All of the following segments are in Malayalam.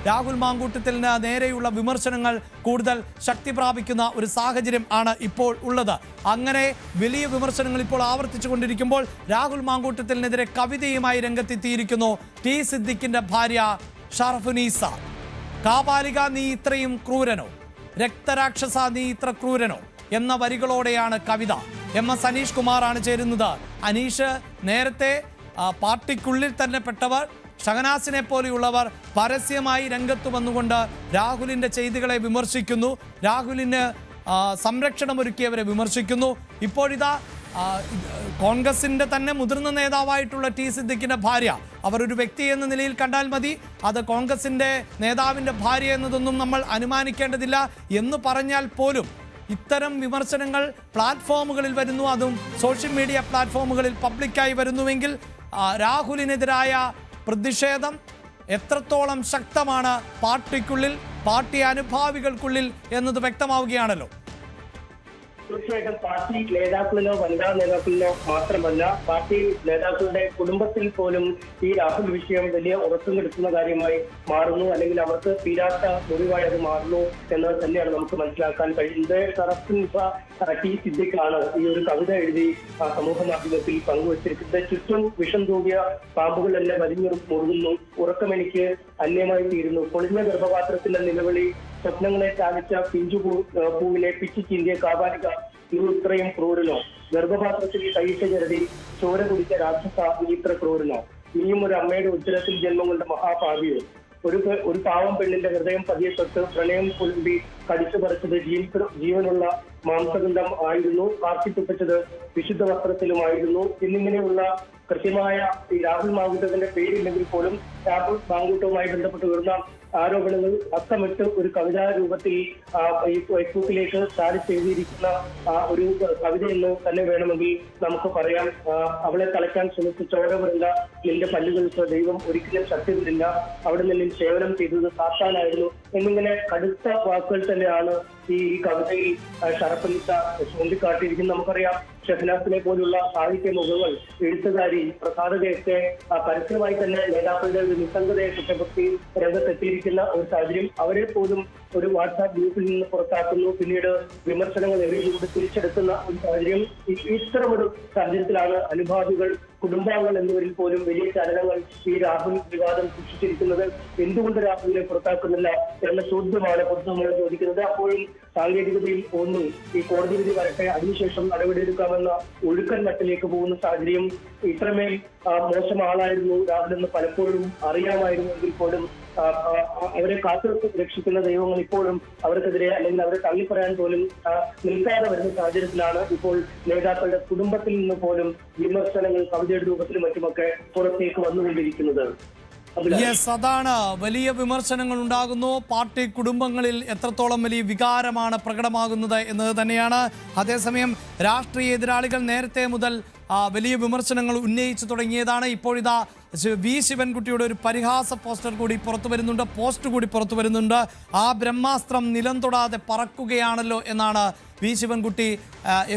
രാഹുൽ മാങ്കൂട്ടത്തിന് നേരെയുള്ള വിമർശനങ്ങൾ കൂടുതൽ ശക്തി പ്രാപിക്കുന്ന ഒരു സാഹചര്യം ആണ് ഇപ്പോൾ ഉള്ളത്. അങ്ങനെ വലിയ വിമർശനങ്ങൾ ഇപ്പോൾ ആവർത്തിച്ചുകൊണ്ടിരിക്കുമ്പോൾ രാഹുൽ മാങ്കൂട്ടത്തിനെതിരെ കവിതയുമായി രംഗത്തെത്തിയിരിക്കുന്നു ടി സിദ്ദിഖിന്റെ ഭാര്യ ഷറഫുനീസ. കാപാലിക നീ ഇത്രയും ക്രൂരനോ, രക്തരാക്ഷസ നീ ഇത്ര ക്രൂരനോ എന്ന വരികളോടെയാണ് കവിത. എസ് അനീഷ് കുമാറാണ് ചേരുന്നത്. അനീഷ്, നേരത്തെ പാർട്ടിക്കുള്ളിൽ തന്നെ പെട്ടവർ, ഷഹനാസിനെ പോലെയുള്ളവർ പരസ്യമായി രംഗത്ത് വന്നുകൊണ്ട് രാഹുലിന്റെ ചെയ്തികളെ വിമർശിക്കുന്നു, രാഹുലിന് സംരക്ഷണമൊരുക്കിയവരെ വിമർശിക്കുന്നു. ഇപ്പോഴിതാ കോൺഗ്രസിന്റെ തന്നെ മുതിർന്ന നേതാവായിട്ടുള്ള ടി സിദ്ദിഖിന്റെ ഭാര്യ, അവർ ഒരു വ്യക്തി എന്ന നിലയിൽ കണ്ടാൽ മതി, അത് കോൺഗ്രസിന്റെ നേതാവിന്റെ ഭാര്യ എന്നതൊന്നും നമ്മൾ അനുമാനിക്കേണ്ടതില്ല എന്ന് പറഞ്ഞാൽ പോലും ഇത്തരം വിമർശനങ്ങൾ പ്ലാറ്റ്ഫോമുകളിൽ വരുന്നു, അതും സോഷ്യൽ മീഡിയ പ്ലാറ്റ്ഫോമുകളിൽ പബ്ലിക്കായി വരുന്നുവെങ്കിൽ രാഹുലിനെതിരായ പ്രതിഷേധം എത്രത്തോളം ശക്തമാണ് പാർട്ടിക്കുള്ളിൽ, പാർട്ടി അനുഭാവികൾക്കുള്ളിൽ എന്നത് വ്യക്തമാവുകയാണല്ലോ. തീർച്ചയായിട്ടും പാർട്ടി നേതാക്കളിലോ വനിതാ നേതാക്കളിലോ മാത്രമല്ല, പാർട്ടി നേതാക്കളുടെ കുടുംബത്തിൽ പോലും ഈ രാഹുൽ വിഷയം വലിയ ഉറക്കം കെടുത്തുന്ന കാര്യമായി മാറുന്നു, അല്ലെങ്കിൽ അവർക്ക് തീരാത്ത മുറിവായി അത് മാറുന്നു എന്ന് തന്നെയാണ് നമുക്ക് മനസ്സിലാക്കാൻ കഴിയുന്നത്. ഷറഫുനീസ ടി സിദ്ദിഖാണ് ഈ ഒരു കവിത എഴുതി സമൂഹ മാധ്യമത്തിൽ പങ്കുവച്ചിരിക്കുന്നത്. ചുറ്റും വിഷം തൂകിയ പാമ്പുകൾ എന്നെ വലിഞ്ഞു മുറുകുന്നു, ഉറക്കം എനിക്ക് അന്യമായി തീരുന്നു, പൊളിഞ്ഞ ഗർഭപാത്രത്തിന്റെ നിലവിളി, സ്വപ്നങ്ങളെ ചാലിച്ച പിഞ്ചു പൂവിനെ പിച്ചു ചീന്തിയ കാപാലിക നീ ഇത്രയും ക്രൂരനോ, ഗർഭപാത്രത്തിൽ കൈയിട്ട് ചരടി ചോര കുടിച്ച രാക്ഷസ നീ ഇത്ര ക്രൂരനോ, ഇനിയും ഒരു അമ്മയുടെ ഉത്തരത്തിൽ ജന്മം കൊണ്ട മഹാപാപിയോ, ഒരു പാവം പെണ്ണിന്റെ ഹൃദയം പതിയെ തൊട്ട് പ്രണയം കുലുമ്പി കടിച്ചു പറിച്ചത് ജീവനുള്ള മാംസഗന്ധം ആയിരുന്നു, കാർത്തിത്തുപ്പിച്ചത് വിശുദ്ധ വസ്ത്രത്തിലുമായിരുന്നു എന്നിങ്ങനെയുള്ള കൃത്യമായ ഈ രാഹുൽ മാങ്കൂട്ടത്തിന്റെ പേരില്ലെങ്കിൽ പോലും രാഹുൽ മാങ്കൂട്ടവുമായി ബന്ധപ്പെട്ട് വരുന്ന ആരോപണങ്ങൾ അക്കമിട്ട് ഒരു കവിതാ രൂപത്തിൽ ഈ ഫേസ്ബുക്കിലേക്ക് എഴുതിയിരിക്കുന്ന ഒരു കവിത എന്ന് തന്നെ വേണമെങ്കിൽ നമുക്ക് പറയാം. അവളെ തളയ്ക്കാൻ ശ്രമിച്ച ചോരവരില്ല, നിന്റെ പല്ലുകൾക്ക് ദൈവം ഒരിക്കലും ശക്തി തരില്ല, അവിടെ നിന്നിൽ സേവനം ചെയ്തത് സാത്താനായിരുന്നു എന്നിങ്ങനെ കടുത്ത വാക്കുകൾ തന്നെയാണ് ഈ കവിതയിൽ ഷറഫുനീസ ചൂണ്ടിക്കാട്ടിയിരിക്കുന്നത്. നമുക്കറിയാം, ഷഹനാസിനെ പോലുള്ള സാഹിത്യ മുഖങ്ങൾ, എഴുത്തുകാരി, പ്രസാധകയൊക്കെ പരസ്യമായി തന്നെ നേതാക്കളുടെ നിസ്സംഗതയെ കുറ്റപ്പെടുത്തി രംഗത്തെത്തിയിരിക്കുന്ന ഒരു സാഹചര്യം. അവരെ പോലും ഒരു വാട്സാപ്പ് ഗ്രൂപ്പിൽ നിന്ന് പുറത്താക്കുന്നു, പിന്നീട് വിമർശനങ്ങൾ എറിയിലൂടെ തിരിച്ചെടുക്കുന്ന ഒരു സാഹചര്യം. ഇത്തരമൊരു സാഹചര്യത്തിലാണ് അനുഭാവികൾ, കുടുംബാംഗങ്ങൾ എന്നിവരിൽ പോലും വലിയ ചലനങ്ങൾ ഈ രാഹുൽ വിവാദം സൃഷ്ടിച്ചിരിക്കുന്നത്. എന്തുകൊണ്ട് രാഹുലിനെ പുറത്താക്കുന്നില്ല എന്ന ചോദ്യമാണ് പൊതുസമൂഹം ചോദിക്കുന്നത്. അപ്പോഴും സാങ്കേതികതയിൽ ഒന്നും ഈ കോടതി വിധി വരട്ടെ, അതിനുശേഷം നടപടിയെടുക്കാമെന്ന ഒഴുക്കൻ മട്ടിലേക്ക് പോകുന്ന സാഹചര്യം. ഇത്രമേൽ മോശം ആളായിരുന്നു രാഹുൽ എന്ന് പലപ്പോഴും അറിയാമായിരുന്നെങ്കിൽ പോലും അവരെ കാത്തു രക്ഷിക്കുന്ന ദൈവങ്ങൾ ഇപ്പോഴും അവർക്കെതിരെ, അല്ലെങ്കിൽ അവരെ തള്ളിപ്പറയാൻ പോലും നിൽക്കാതെ വരുന്ന സാഹചര്യത്തിലാണ് ഇപ്പോൾ നേതാക്കളുടെ കുടുംബത്തിൽ നിന്ന് പോലും വിമർശനങ്ങൾ കവിതയുടെ രൂപത്തിലും മറ്റുമൊക്കെ പുറത്തേക്ക് വന്നുകൊണ്ടിരിക്കുന്നത്. അതാണ്, വലിയ വിമർശനങ്ങൾ ഉണ്ടാകുന്നു. പാർട്ടി കുടുംബങ്ങളിൽ എത്രത്തോളം വലിയ വികാരമാണ് പ്രകടമാകുന്നത് എന്നത് തന്നെയാണ്. അതേസമയം രാഷ്ട്രീയ എതിരാളികൾ നേരത്തെ മുതൽ വലിയ വിമർശനങ്ങൾ ഉന്നയിച്ചു തുടങ്ങിയതാണ്. ഇപ്പോഴിതാ വി ശിവൻകുട്ടിയുടെ ഒരു പരിഹാസ പോസ്റ്റ് കൂടി പുറത്തു വരുന്നുണ്ട്. ആ ബ്രഹ്മാസ്ത്രം നിലം തൊടാതെ പറക്കുകയാണല്ലോ എന്നാണ് വി ശിവൻകുട്ടി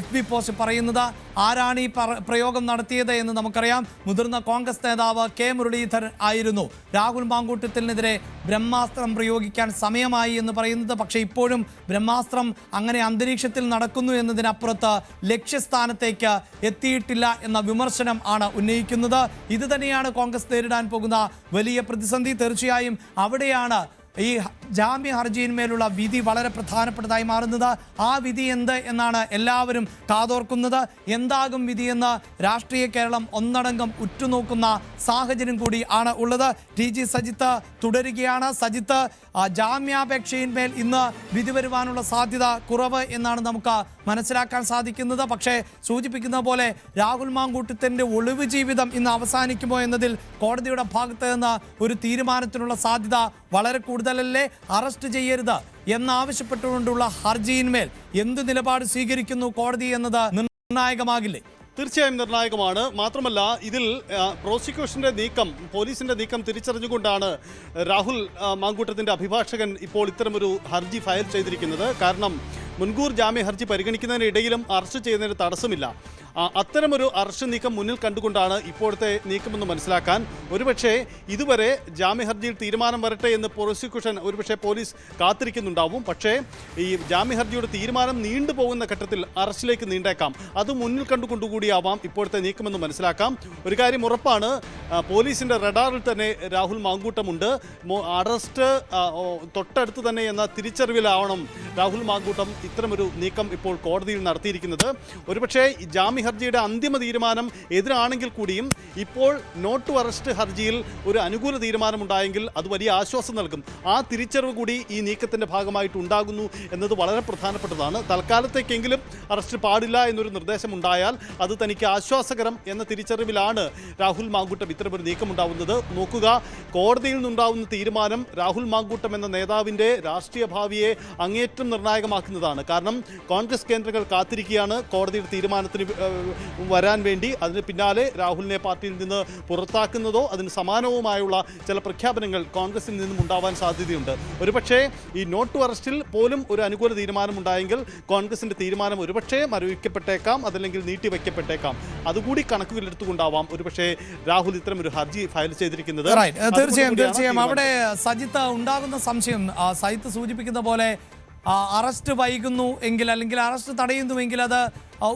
FB പോസ്റ്റ് പറയുന്നത്. ആരാണ് ഈ പ്രയോഗം നടത്തിയത് എന്ന് നമുക്കറിയാം. മുതിർന്ന കോൺഗ്രസ് നേതാവ് കെ മുരളീധരൻ ആയിരുന്നു രാഹുൽ മാങ്കൂട്ടത്തിനെതിരെ ബ്രഹ്മാസ്ത്രം പ്രയോഗിക്കാൻ സമയമായി എന്ന് പറയുന്നത്. പക്ഷേ ഇപ്പോഴും ബ്രഹ്മാസ്ത്രം അങ്ങനെ അന്തരീക്ഷത്തിൽ നടക്കുന്നു എന്നതിനപ്പുറത്ത് ലക്ഷ്യസ്ഥാനത്തേക്ക് എത്തിയിട്ടില്ല എന്ന വിമർശനം ആണ് ഉന്നയിക്കുന്നത്. ഇത് തന്നെയാണ് കോൺഗ്രസ് നേരിടാൻ പോകുന്ന വലിയ പ്രതിസന്ധി. തീർച്ചയായും അവിടെയാണ് ഈ ജാമ്യ ഹർജിയിന്മേലുള്ള വിധി വളരെ പ്രധാനപ്പെട്ടതായി മാറുന്നത്. ആ വിധി എന്ത് എന്നാണ് എല്ലാവരും കാതോർക്കുന്നത്. എന്താകും വിധിയെന്ന് രാഷ്ട്രീയ കേരളം ഒന്നടങ്കം ഉറ്റുനോക്കുന്ന സാഹചര്യം കൂടി ആണ് ഉള്ളത്. TG സജിത്ത് തുടരുകയാണ്. സജിത്ത്, ജാമ്യാപേക്ഷയിന്മേൽ ഇന്ന് വിധി വരുവാനുള്ള സാധ്യത കുറവ് എന്നാണ് നമുക്ക് മനസ്സിലാക്കാൻ സാധിക്കുന്നത്. പക്ഷേ സൂചിപ്പിക്കുന്ന പോലെ രാഹുൽ മാങ്കൂട്ടത്തിൻ്റെ ഒളിവ് ജീവിതം ഇന്ന് അവസാനിക്കുമോ എന്നതിൽ കോടതിയുടെ ഭാഗത്ത് നിന്ന് ഒരു തീരുമാനത്തിനുള്ള സാധ്യത വളരെ കൂടുതലല്ലേ? അറസ്റ്റ് ചെയ്യരുത് എന്നാവശ്യപ്പെട്ടുകൊണ്ടുള്ള ഹർജിയിന്മേൽ എന്ത് നിലപാട് സ്വീകരിക്കുന്നു കോടതി എന്നത് നിർണായകമാകില്ലേ? തീർച്ചയായും നിർണായകമാണ്. മാത്രമല്ല, ഇതിൽ പ്രോസിക്യൂഷന്റെ നീക്കം, പോലീസിന്റെ നീക്കം തിരിച്ചറിഞ്ഞുകൊണ്ടാണ് രാഹുൽ മാങ്കൂട്ടത്തിന്റെ അഭിഭാഷകൻ ഇപ്പോൾ ഇത്തരമൊരു ഹർജി ഫയൽ ചെയ്തിരിക്കുന്നത്. കാരണം മുൻകൂർ ജാമ്യ ഹർജി പരിഗണിക്കുന്നതിനിടയിലും അറസ്റ്റ് ചെയ്യുന്നതിന് തടസ്സമില്ല. അത്തരമൊരു അറസ്റ്റ് നീക്കം മുന്നിൽ കണ്ടുകൊണ്ടാണ് ഇപ്പോഴത്തെ നീക്കമെന്ന് മനസ്സിലാക്കാൻ. ഒരുപക്ഷെ ഇതുവരെ ജാമ്യ ഹർജിയിൽ തീരുമാനം വരട്ടെ എന്ന് പ്രോസിക്യൂഷൻ ഒരുപക്ഷെ പോലീസ് കാത്തിരിക്കുന്നുണ്ടാവും. പക്ഷേ ഈ ജാമ്യ ഹർജിയുടെ തീരുമാനം നീണ്ടുപോകുന്ന ഘട്ടത്തിൽ അറസ്റ്റിലേക്ക് നീണ്ടേക്കാം. അത് മുന്നിൽ കണ്ടുകൊണ്ടുകൂടിയാവാം ഇപ്പോഴത്തെ നീക്കമെന്ന് മനസ്സിലാക്കാം. ഒരു കാര്യം ഉറപ്പാണ്, പോലീസിന്റെ റഡാറിൽ തന്നെ രാഹുൽ മാങ്കൂട്ടമുണ്ട്. അറസ്റ്റ് തൊട്ടടുത്ത് തന്നെ എന്ന തിരിച്ചറിവിലാവണം രാഹുൽ മാങ്കൂട്ടം ഇത്തരമൊരു നീക്കം ഇപ്പോൾ കോടതിയിൽ നടത്തിയിരിക്കുന്നത്. ഒരുപക്ഷെ ജാമ്യ ഹർജിയുടെ അന്തിമ തീരുമാനം എതിരാണെങ്കിൽ കൂടിയും ഇപ്പോൾ നോട്ട് ടു അറസ്റ്റ് ഹർജിയിൽ ഒരു അനുകൂല തീരുമാനമുണ്ടായെങ്കിൽ അത് വലിയ ആശ്വാസം നൽകും. ആ തിരിച്ചറിവ് കൂടി ഈ നീക്കത്തിന്റെ ഭാഗമായിട്ട് ഉണ്ടാകുന്നു എന്നത് വളരെ പ്രധാനപ്പെട്ടതാണ്. തൽക്കാലത്തേക്കെങ്കിലും അറസ്റ്റ് പാടില്ല എന്നൊരു നിർദ്ദേശമുണ്ടായാൽ അത് തനിക്ക് ആശ്വാസകരം എന്ന തിരിച്ചറിവിലാണ് രാഹുൽ മാങ്കൂട്ടം ഇത്തരമൊരു നീക്കമുണ്ടാവുന്നത്. നോക്കുക, കോടതിയിൽ നിന്നുണ്ടാവുന്ന തീരുമാനം രാഹുൽ മാങ്കൂട്ടം എന്ന നേതാവിൻ്റെ രാഷ്ട്രീയ ഭാവിയെ അങ്ങേയറ്റം നിർണായകമാക്കുന്നതാണ്. കാരണം കോൺഗ്രസ് കേന്ദ്രങ്ങൾ കാത്തിരിക്കുകയാണ് കോടതിയുടെ തീരുമാനത്തിന് വരാൻ വേണ്ടി. അതിന് പിന്നാലെ രാഹുലിനെ പാർട്ടിയിൽ നിന്ന് പുറത്താക്കുന്നതോ അതിന് സമാനവുമായുള്ള ചില പ്രഖ്യാപനങ്ങൾ കോൺഗ്രസിൽ നിന്നും ഉണ്ടാവാൻ സാധ്യതയുണ്ട്. ഒരുപക്ഷേ ഈ നോട്ട് ടു അറസ്റ്റിൽ പോലും ഒരു അനുകൂല തീരുമാനം ഉണ്ടായെങ്കിൽ കോൺഗ്രസിന്റെ തീരുമാനം ഒരുപക്ഷേ മരവിക്കപ്പെട്ടേക്കാം, അതല്ലെങ്കിൽ നീട്ടിവെക്കപ്പെട്ടേക്കാം. അതുകൂടി കണക്കുകളെടുത്തുകൊണ്ടാവാം ഒരുപക്ഷേ രാഹുൽ ഇത്തരം ഒരു ഹർജി ഫയൽ ചെയ്തിരിക്കുന്നത്. തീർച്ചയായും അവിടെ സജിത്ത് ഉണ്ടാകുന്ന സംശയം സജിത്ത് സൂചിപ്പിക്കുന്ന പോലെ അറസ്റ്റ് വൈകുന്നു എങ്കിൽ അല്ലെങ്കിൽ അറസ്റ്റ് തടയുന്നുവെങ്കിൽ അത്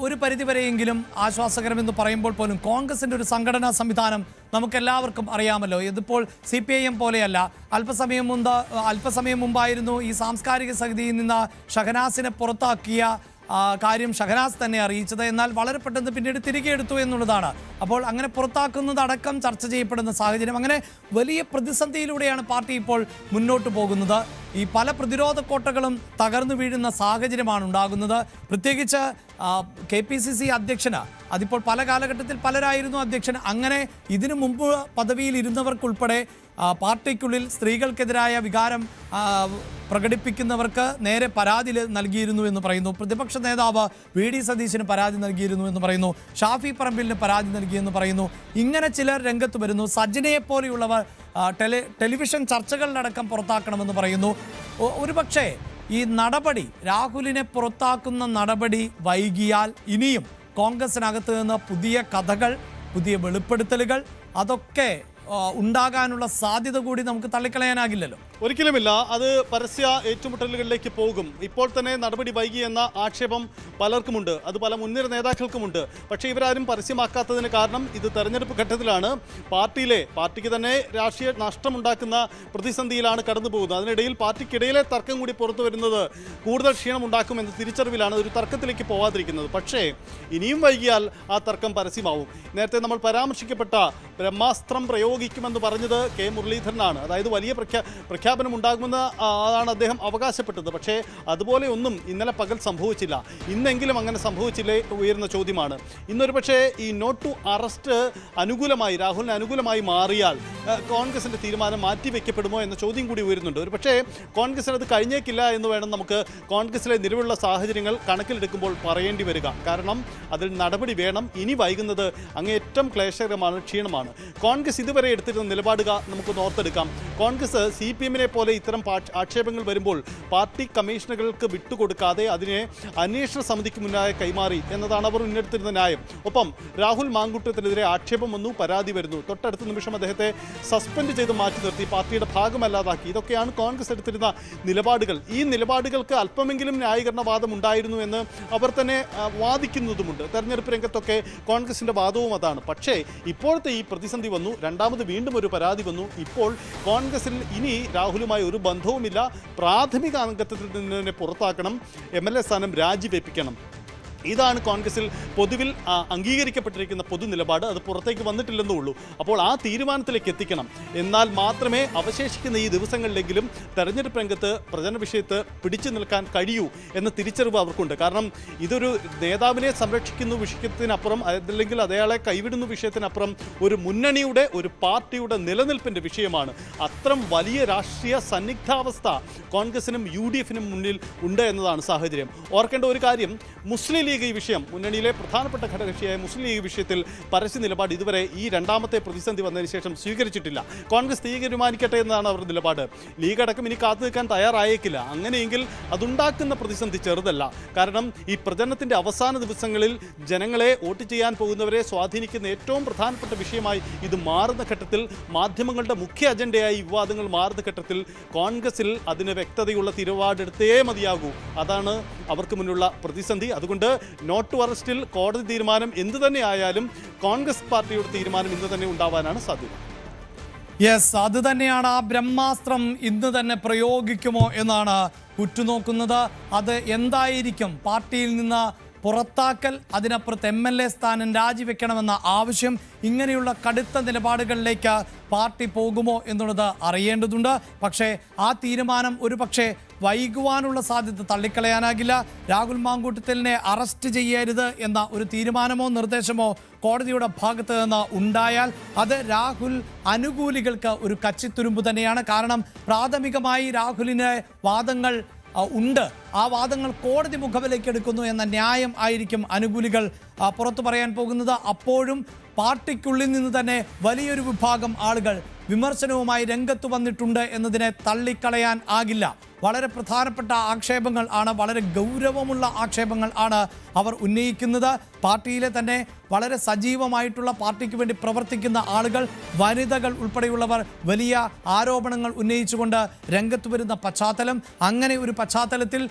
ഒരു പരിധിവരെയെങ്കിലും ആശ്വാസകരമെന്ന് പറയുമ്പോൾ പോലും കോൺഗ്രസിൻ്റെ ഒരു സംഘടനാ സംവിധാനം നമുക്കെല്ലാവർക്കും അറിയാമല്ലോ. ഇതിപ്പോൾ CPIM പോലെയല്ല. അല്പസമയം മുമ്പായിരുന്നു ഈ സാംസ്കാരിക സമിതിയിൽ നിന്ന് ഷഹനാസിനെ പുറത്താക്കിയ കാര്യം ഷഹനാസ് തന്നെ അറിയിച്ചത്. എന്നാൽ വളരെ പെട്ടെന്ന് പിന്നീട് തിരികെ എടുത്തു എന്നുള്ളതാണ്. അപ്പോൾ അങ്ങനെ പുറത്താക്കുന്നതടക്കം ചർച്ച ചെയ്യപ്പെടുന്ന സാഹചര്യം. അങ്ങനെ വലിയ പ്രതിസന്ധിയിലൂടെയാണ് പാർട്ടി ഇപ്പോൾ മുന്നോട്ട് പോകുന്നത്. ഈ പല പ്രതിരോധ കോട്ടകളും തകർന്നു വീഴുന്ന സാഹചര്യമാണ് ഉണ്ടാകുന്നത്. പ്രത്യേകിച്ച് KPCC അധ്യക്ഷന്, അതിപ്പോൾ പല കാലഘട്ടത്തിൽ പലരായിരുന്നു അധ്യക്ഷൻ. അങ്ങനെ ഇതിനു മുമ്പ് പദവിയിൽ ഇരുന്നവർക്കുൾപ്പെടെ പാർട്ടിക്കുള്ളിൽ സ്ത്രീകൾക്കെതിരായ വികാരം പ്രകടിപ്പിക്കുന്നവർക്ക് നേരെ പരാതി നൽകിയിരുന്നു എന്ന് പറയുന്നു. പ്രതിപക്ഷ നേതാവ് VD സതീശന് പരാതി നൽകിയിരുന്നു എന്ന് പറയുന്നു. ഷാഫി പറമ്പിലിന് പരാതി നൽകിയെന്ന് പറയുന്നു. ഇങ്ങനെ ചിലർ രംഗത്ത് വരുന്നു. സജ്ജനയെ പോലെയുള്ളവർ ടെലിവിഷൻ ചർച്ചകളിലടക്കം പുറത്താക്കണമെന്ന് പറയുന്നു. ഒരുപക്ഷെ ഈ നടപടി, രാഹുലിനെ പുറത്താക്കുന്ന നടപടി വൈകിയാൽ ഇനിയും കോൺഗ്രസിനകത്ത് നിന്ന് പുതിയ കഥകൾ, പുതിയ വെളിപ്പെടുത്തലുകൾ അതൊക്കെ ഉണ്ടാകാനുള്ള സാധ്യത കൂടി നമുക്ക് തള്ളിക്കളയാനാകില്ലല്ലോ. ഒരിക്കലുമില്ല. അത് പരസ്യ ഏറ്റുമുട്ടലുകളിലേക്ക് പോകും. ഇപ്പോൾ തന്നെ നടപടി വൈകി എന്ന ആക്ഷേപം പലർക്കുമുണ്ട്, അത് പല മുൻനിര നേതാക്കൾക്കുമുണ്ട്. പക്ഷേ ഇവരാരും പരസ്യമാക്കാത്തതിന് കാരണം ഇത് തെരഞ്ഞെടുപ്പ് ഘട്ടത്തിലാണ്. പാർട്ടിക്ക് തന്നെ രാഷ്ട്രീയ നഷ്ടമുണ്ടാക്കുന്ന പ്രതിസന്ധിയിലാണ് കടന്നു പോകുന്നത്. അതിനിടയിൽ പാർട്ടിക്കിടയിലെ തർക്കം കൂടി പുറത്തു വരുന്നത് കൂടുതൽ ക്ഷീണമുണ്ടാക്കുമെന്ന തിരിച്ചറിവിലാണ് ഒരു തർക്കത്തിലേക്ക് പോവാതിരിക്കുന്നത്. പക്ഷേ ഇനിയും വൈകിയാൽ ആ തർക്കം പരസ്യമാവും. നേരത്തെ നമ്മൾ പരാമർശിക്കപ്പെട്ട ബ്രഹ്മാസ്ത്രം പ്രയോഗിക്കുമെന്ന് പറഞ്ഞത് K മുരളീധരനാണ്. അതായത് വലിയ പ്രഖ്യാപനം ഉണ്ടാകുമെന്ന് അതാണ് അദ്ദേഹം അവകാശപ്പെട്ടത്. പക്ഷേ അതുപോലെ ഒന്നും ഇന്നലെ പകൽ സംഭവിച്ചില്ല. ഇന്നെങ്കിലും അങ്ങനെ സംഭവിച്ചില്ലേ ഉയർന്ന ചോദ്യമാണ്. ഇന്നൊരു പക്ഷേ ഈ നോട്ട് ടു അറസ്റ്റ് അനുകൂലമായി, രാഹുലിന് അനുകൂലമായി മാറിയാൽ കോൺഗ്രസിൻ്റെ തീരുമാനം മാറ്റിവെക്കപ്പെടുമോ എന്ന ചോദ്യം കൂടി ഉയരുന്നുണ്ട്. ഒരു പക്ഷേ കോൺഗ്രസിന് അത് കഴിഞ്ഞേക്കില്ല എന്ന് വേണം നമുക്ക് കോൺഗ്രസിലെ നിലവിലുള്ള സാഹചര്യങ്ങൾ കണക്കിലെടുക്കുമ്പോൾ പറയേണ്ടി വരിക. കാരണം അതിൽ നടപടി വേണം. ഇനി വൈകുന്നത് അങ്ങേയറ്റം ക്ലേശകരമാണ്, ക്ഷീണമാണ്. കോൺഗ്രസ് ഇതുവരെ എടുത്തിരുന്ന നിലപാട് നമുക്കൊന്ന് ഓർത്തെടുക്കാം. കോൺഗ്രസ് CPM-നെ പോലെ ഇത്തരം ആക്ഷേപങ്ങൾ വരുമ്പോൾ പാർട്ടി കമ്മീഷനുകൾക്ക് വിട്ടുകൊടുക്കാതെ അതിനെ അന്വേഷണ സമിതിക്ക് മുന്നായി കൈമാറി എന്നതാണ് അവർ മുന്നെടുത്തിരുന്ന ന്യായം. ഒപ്പം രാഹുൽ മാങ്കൂട്ടത്തിനെതിരെ ആക്ഷേപം വന്നു, പരാതി വരുന്നു. തൊട്ടടുത്ത നിമിഷം അദ്ദേഹത്തെ സസ്പെൻഡ് ചെയ്ത് മാറ്റി നിർത്തി, പാർട്ടിയുടെ ഭാഗമല്ലാതാക്കി. ഇതൊക്കെയാണ് കോൺഗ്രസ് എടുത്തിരുന്ന നിലപാടുകൾ. ഈ നിലപാടുകൾക്ക് അല്പമെങ്കിലും ന്യായീകരണവാദം ഉണ്ടായിരുന്നു എന്ന് അവർ തന്നെ വാദിക്കുന്നതുമുണ്ട്. തെരഞ്ഞെടുപ്പ് രംഗത്തൊക്കെ കോൺഗ്രസിൻ്റെ വാദവും അതാണ്. പക്ഷേ ഇപ്പോഴത്തെ ഈ പ്രതിസന്ധി വന്നു, രണ്ടാമത് വീണ്ടും ഒരു പരാതി വന്നു. ഇപ്പോൾ കോൺഗ്രസിൽ ഇനി രാഹുലുമായി ഒരു ബന്ധവുമില്ല. പ്രാഥമിക അംഗത്വത്തിൽ നിന്ന് തന്നെ പുറത്താക്കണം, MLA സ്ഥാനം രാജിവെപ്പിക്കണം. ഇതാണ് കോൺഗ്രസിൽ പൊതുവിൽ അംഗീകരിക്കപ്പെട്ടിരിക്കുന്ന പൊതു നിലപാട്. അത് പുറത്തേക്ക് വന്നിട്ടില്ലെന്നേ. അപ്പോൾ ആ തീരുമാനത്തിലേക്ക് എത്തിക്കണം. എന്നാൽ മാത്രമേ അവശേഷിക്കുന്ന ഈ ദിവസങ്ങളിലെങ്കിലും തെരഞ്ഞെടുപ്പ് രംഗത്ത് പ്രചരണ വിഷയത്ത് പിടിച്ചു നിൽക്കാൻ കഴിയൂ എന്ന തിരിച്ചറിവ് അവർക്കുണ്ട്. കാരണം ഇതൊരു നേതാവിനെ സംരക്ഷിക്കുന്ന വിഷയത്തിനപ്പുറം, അതല്ലെങ്കിൽ അയാളെ കൈവിടുന്ന വിഷയത്തിനപ്പുറം ഒരു മുന്നണിയുടെ, ഒരു പാർട്ടിയുടെ നിലനിൽപ്പിൻ്റെ വിഷയമാണ്. അത്തരം വലിയ രാഷ്ട്രീയ സന്നിഗ്ധാവസ്ഥ കോൺഗ്രസിനും UDF-നും മുന്നിൽ ഉണ്ട് എന്നതാണ് സാഹചര്യം. ഓർക്കേണ്ട ഒരു കാര്യം, മുസ്ലിം ലീഗ് ലീഗ് ഈ വിഷയം, മുന്നണിയിലെ പ്രധാനപ്പെട്ട ഘടകകക്ഷിയായ മുസ്ലിം ലീഗ് വിഷയത്തിൽ പരസ്യ നിലപാട് ഇതുവരെ ഈ രണ്ടാമത്തെ പ്രതിസന്ധി വന്നതിന് ശേഷം സ്വീകരിച്ചിട്ടില്ല. കോൺഗ്രസ് തീരുമാനിക്കട്ടെ എന്നതാണ് അവരുടെ നിലപാട്. ലീഗ് അടക്കം ഇനി കാത്തു നിൽക്കാൻ തയ്യാറായേക്കില്ല. അങ്ങനെയെങ്കിൽ അതുണ്ടാക്കുന്ന പ്രതിസന്ധി ചെറുതല്ല. കാരണം ഈ പ്രചരണത്തിന്റെ അവസാന ദിവസങ്ങളിൽ ജനങ്ങളെ വോട്ട് ചെയ്യാൻ പോകുന്നവരെ സ്വാധീനിക്കുന്ന ഏറ്റവും പ്രധാനപ്പെട്ട വിഷയമായി ഇത് മാറുന്ന ഘട്ടത്തിൽ, മാധ്യമങ്ങളുടെ മുഖ്യ അജണ്ടയായി വിവാദങ്ങൾ മാറുന്ന ഘട്ടത്തിൽ കോൺഗ്രസിൽ അതിന് വ്യക്തതയുള്ള നിലപാടെടുത്തേ മതിയാകൂ. അതാണ് അവർക്ക് മുന്നിലുള്ള പ്രതിസന്ധി. അതുകൊണ്ട് നോട്ട് ടു അറസ്റ്റിൽ കോടതി തീരുമാനം എന്തു തന്നെ ആയാലും കോൺഗ്രസ് പാർട്ടിയുടെ തീരുമാനം ഇന്ന് തന്നെ ഉണ്ടാവാനാണ് സാധ്യത. യെസ്, അത് തന്നെയാണ്. ആ ബ്രഹ്മാസ്ത്രം ഇന്ന് തന്നെ പ്രയോഗിക്കുമോ എന്നാണ് ഉറ്റുനോക്കുന്നത്. അത് എന്തായിരിക്കും? പാർട്ടിയിൽ നിന്ന് പുറത്താക്കൽ, അതിനപ്പുറത്ത് MLA സ്ഥാനം രാജിവെക്കണമെന്ന ആവശ്യം, ഇങ്ങനെയുള്ള കടുത്ത നിലപാടുകളിലേക്ക് പാർട്ടി പോകുമോ എന്നുള്ളത് അറിയേണ്ടതുണ്ട്. പക്ഷേ ആ തീരുമാനം ഒരു പക്ഷേ വൈകുവാനുള്ള സാധ്യത തള്ളിക്കളയാനാകില്ല. രാഹുൽ മാങ്കൂട്ടത്തിലിനെ അറസ്റ്റ് ചെയ്യരുത് എന്ന ഒരു തീരുമാനമോ നിർദ്ദേശമോ കോടതിയുടെ ഭാഗത്ത് നിന്ന് ഉണ്ടായാൽ അത് രാഹുൽ അനുകൂലികൾക്ക് ഒരു കച്ചിത്തുരുമ്പ് തന്നെയാണ്. കാരണം പ്രാഥമികമായി രാഹുലിന് വാദങ്ങൾ ഉണ്ട്. ആ വാദങ്ങൾ കോടതി മുഖവിലേക്ക് എടുക്കുന്നു എന്ന ന്യായം ആയിരിക്കും അനുകൂലികൾ പുറത്തു പറയാൻ പോകുന്നത്. അപ്പോഴും പാർട്ടിക്കുള്ളിൽ നിന്ന് തന്നെ വലിയൊരു വിഭാഗം ആളുകൾ വിമർശനവുമായി രംഗത്ത് വന്നിട്ടുണ്ട് എന്നതിനെ തള്ളിക്കളയാൻ ആകില്ല. വളരെ പ്രധാനപ്പെട്ട ആക്ഷേപങ്ങൾ ആണ്, വളരെ ഗൗരവമുള്ള ആക്ഷേപങ്ങൾ ആണ് അവർ ഉന്നയിക്കുന്നത്. പാർട്ടിയിലെ തന്നെ വളരെ സജീവമായിട്ടുള്ള, പാർട്ടിക്ക് വേണ്ടി പ്രവർത്തിക്കുന്ന ആളുകൾ, വനിതകൾ ഉൾപ്പെടെയുള്ളവർ വലിയ ആരോപണങ്ങൾ ഉന്നയിച്ചുകൊണ്ട് രംഗത്ത് വരുന്ന പശ്ചാത്തലം, അങ്ങനെ ഒരു പശ്ചാത്തലത്തിൽ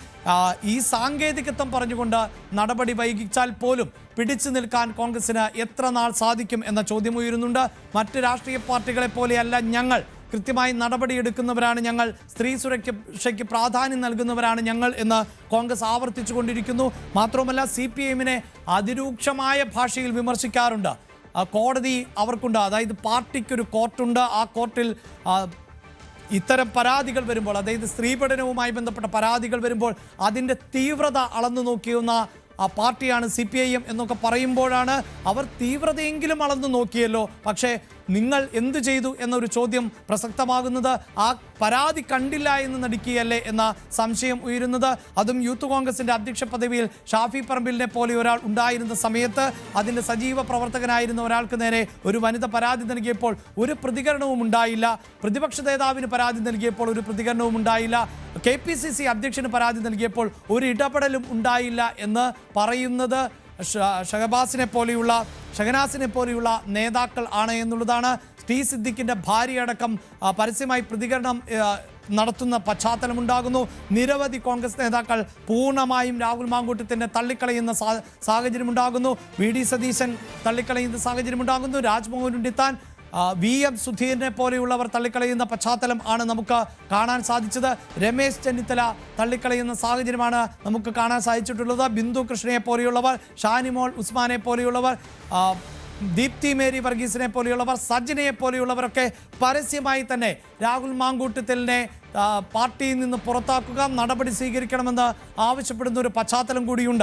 ഈ സാങ്കേതികത്വം പറഞ്ഞുകൊണ്ട് നടപടി വൈകിച്ചാൽ പോലും പിടിച്ചു നിൽക്കാൻ കോൺഗ്രസിന് എത്ര നാൾ സാധിക്കും എന്ന ചോദ്യം ഉയരുന്നുണ്ട്. മറ്റ് രാഷ്ട്രീയ പാർട്ടികളെ പോലെയല്ല ഞങ്ങൾ, കൃത്യമായി നടപടിയെടുക്കുന്നവരാണ് ഞങ്ങൾ, സ്ത്രീ സുരക്ഷയ്ക്ക് പ്രാധാന്യം നൽകുന്നവരാണ് ഞങ്ങൾ എന്ന് കോൺഗ്രസ് ആവർത്തിച്ചു കൊണ്ടിരിക്കുന്നു. മാത്രമല്ല CPIMനെ അതിരൂക്ഷമായ ഭാഷയിൽ വിമർശിക്കാറുണ്ട്. കോടതി അവർക്കുണ്ട്, അതായത് പാർട്ടിക്കൊരു കോർട്ടുണ്ട്. ആ കോർട്ടിൽ ഇത്തരം പരാതികൾ വരുമ്പോൾ, അതായത് സ്ത്രീപീഡനവുമായി ബന്ധപ്പെട്ട പരാതികൾ വരുമ്പോൾ അതിൻ്റെ തീവ്രത അളന്നു നോക്കിയുന്ന പാർട്ടിയാണ് CPIM എന്നൊക്കെ പറയുമ്പോഴാണ് അവർ തീവ്രതയെങ്കിലും അളന്നു നോക്കിയല്ലോ, പക്ഷേ നിങ്ങൾ എന്തു ചെയ്തു എന്നൊരു ചോദ്യം പ്രസക്തമാകുന്നത്. ആ പരാതി കണ്ടില്ല എന്ന് നടിക്കുകയല്ലേ എന്ന സംശയം ഉയരുന്നത്. അതും യൂത്ത് കോൺഗ്രസിൻ്റെ അധ്യക്ഷ പദവിയിൽ ഷാഫി പറമ്പിലിനെ പോലെ ഒരാൾ ഉണ്ടായിരുന്ന സമയത്ത് അതിൻ്റെ സജീവ പ്രവർത്തകനായിരുന്ന ഒരാൾക്ക് നേരെ ഒരു വനിത പരാതി നൽകിയപ്പോൾ ഒരു പ്രതികരണവും ഉണ്ടായില്ല. പ്രതിപക്ഷ നേതാവിന് പരാതി നൽകിയപ്പോൾ ഒരു പ്രതികരണവും ഉണ്ടായില്ല. KPCC അധ്യക്ഷന് പരാതി നൽകിയപ്പോൾ ഒരു ഇടപെടലും ഉണ്ടായില്ല എന്ന് പറയുന്നത് ഷഹനാസിനെ പോലെയുള്ള നേതാക്കൾ ആണ് എന്നുള്ളതാണ്. ടി സിദ്ദിഖിൻ്റെ ഭാര്യയടക്കം പരസ്യമായി പ്രതികരണം നടത്തുന്ന പശ്ചാത്തലമുണ്ടാകുന്നു. നിരവധി കോൺഗ്രസ് നേതാക്കൾ പൂർണ്ണമായും രാഹുൽ മാങ്കൂട്ടത്തിനെ തള്ളിക്കളയുന്ന സാഹചര്യമുണ്ടാകുന്നു. VD സതീശൻ തള്ളിക്കളയുന്ന സാഹചര്യമുണ്ടാകുന്നു. രാജ്മോഹൻ ഉണ്ണിത്താൻ, VM സുധീരനെ പോലെയുള്ളവർ തള്ളിക്കളയുന്ന പശ്ചാത്തലം ആണ് നമുക്ക് കാണാൻ സാധിച്ചത്. രമേശ് ചെന്നിത്തല തള്ളിക്കളയുന്ന സാഹചര്യമാണ് നമുക്ക് കാണാൻ സാധിച്ചിട്ടുള്ളത്. ബിന്ദു കൃഷ്ണയെ പോലെയുള്ളവർ, ഷാനിമോൾ ഉസ്മാനെ പോലെയുള്ളവർ, ദീപ്തി മേരി വർഗീസിനെ പോലെയുള്ളവർ, സജ്ജനയെ പോലെയുള്ളവരൊക്കെ പരസ്യമായി തന്നെ രാഹുൽ മാങ്കൂട്ടത്തിലിനെ പാർട്ടിയിൽ നിന്ന് പുറത്താക്കുക, നടപടി സ്വീകരിക്കണമെന്ന് ആവശ്യപ്പെടുന്ന ഒരു പശ്ചാത്തലം കൂടിയുണ്ട്.